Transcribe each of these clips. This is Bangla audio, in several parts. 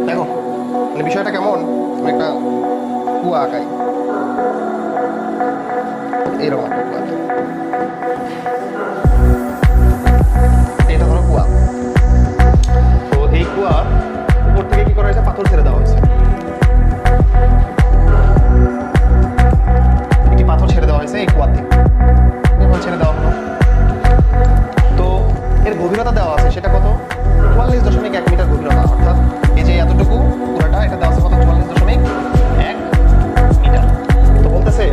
দেখো মানে বিষয়টা কেমন, আমি একটা কুয়া আঁকাই, এইরকম একটা কুয়া আঁকাই। এটা হলো কুয়া। তো এই কুয়া উপর থেকে কি করা হয়েছে, পাথর ছেড়ে দেওয়া হয়েছে। একটি পাথর ছেড়ে দেওয়া হয়েছে এই কুয়াতে, এভাবে ছেড়ে দেওয়া হলো। তো এর গভীরতা দেওয়া আছে, সেটা কত, 44.1 মিটার গভীরতা। অর্থাৎ এই যে এতটুকু পুরোটা, এটা দেওয়া আছে কত, 44.1 মিটার। তো বলতেছে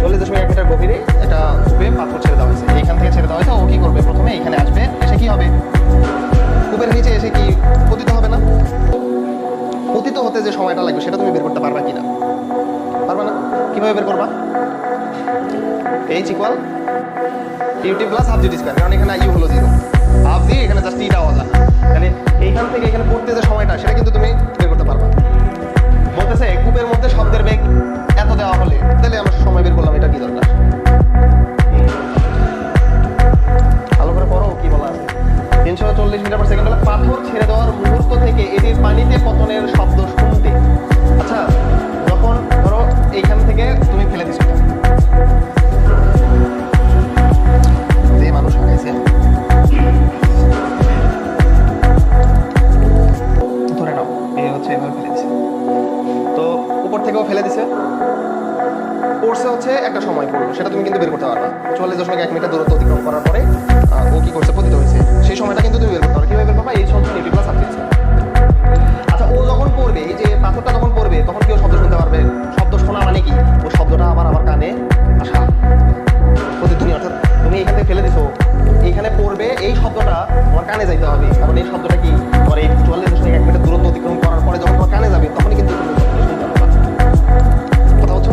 44.1 মিটার গভীরে এটা কূপে পাথর ছেড়ে দেওয়া হয়েছে। এইখান থেকে ছেড়ে দেওয়া হয়েছে। ও কি করবে, প্রথমে এখানে আসবে, এসে কি হবে, কূপের নিচে এসে কি পতিত হবে না? পতিত হতে যে সময়টা লাগবে সেটা তুমি বের করতে পারবা কিনা? পারবা না। কিভাবে বের করবা? H equal u t plus half g t square, কারণ এখানে ইউ হলো 0, হাফ দিয়ে এখানে জাস্ট ইটা অজানা। তাহলে এইখান থেকে এখানে পড়তে যে সময়টা সেটা কিন্তু তুমি বের করতে পারবা। বলতেছে কূপের মধ্যে শব্দের বেগ এত দেওয়া হলে, তাহলে আমরা সময় বের করলাম, এটা কি দরকার? ভালো করে পড়ো কি বলা আছে। 340 মিটার পার সেকেন্ড হলে পাথর ছেড়ে দেওয়ার মুহূর্ত থেকে এটির পানিতে পতনের শব্দ শুনতে। আচ্ছা, যখন ধরো এইখান থেকে তুমি ফেলে দিচ্ছ, যে মানুষ হারাইছে ধরে নাও, এই হচ্ছে এভাবে ফেলে দিছে। তো উপর থেকেও ফেলে দিছে, পড়ছে হচ্ছে একটা সময় পড়লো, সেটা তুমি কিন্তু বের করতে পারবা। 44.1 মিটার দূরত্ব অতিক্রম করার পরে ও কি করছে, পতিত হয়েছে, সেই সময়টা কিন্তু তুমি বের করতে পারবা। কিভাবে বের করবা? এই সংখ্যা u t plus half g t square. আচ্ছা, ও যখন পড়বে, এই যে পাথরটা যখন পড়বে, তখন কেউ শব্দ শুনতে পারবে। শব্দ শোনা মানে কি, ও শব্দটা আবার আমার কানে আসা, প্রতিধ্বনি। অর্থাৎ তুমি এখান থেকে ফেলে দিছো, এইখানে পড়বে, এই শব্দটা তোমার কানে যাইতে হবে। কারণ এই শব্দটা কি, তোমার এই 44.1 মিটার দূরত্ব অতিক্রম করার পরে যখন তোমার কানে যাবে, তখনই কিন্তু তুমি শব্দটা শুনতে পারবা। কথা বলছো?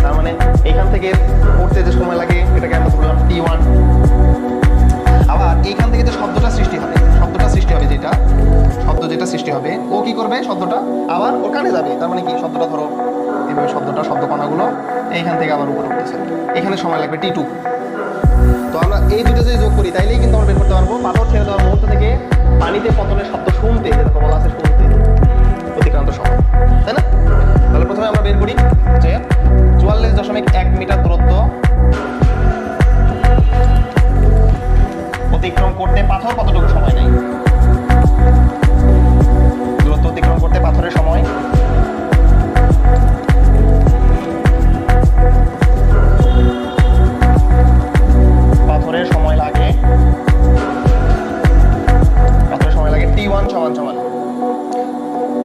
তার মানে এইখান থেকে পড়তে যে সময় লাগে এটাকে আমরা বললাম T1। আবার এইখান থেকে যে শব্দটা সৃষ্টি হবে, যেটা শব্দ যেটা সৃষ্টি হবে, ও কি করবে, শব্দটা আবার ওর কানে যাবে। তার মানে কি, শব্দটা ধরো এইভাবে শব্দ কণাগুলো এইখান থেকে আবার উপরে উঠতেছে, এখানে সময় লাগবে T2। তো আমরা এই দুটো যদি যোগ করি, তাইলেই কিন্তু আমরা বের করতে পারবো পাথর ছেড়ে দেওয়ার মুহূর্ত থেকে পানিতে পতনের শব্দ শুনতে, যেটা বলা আছে শুনতে।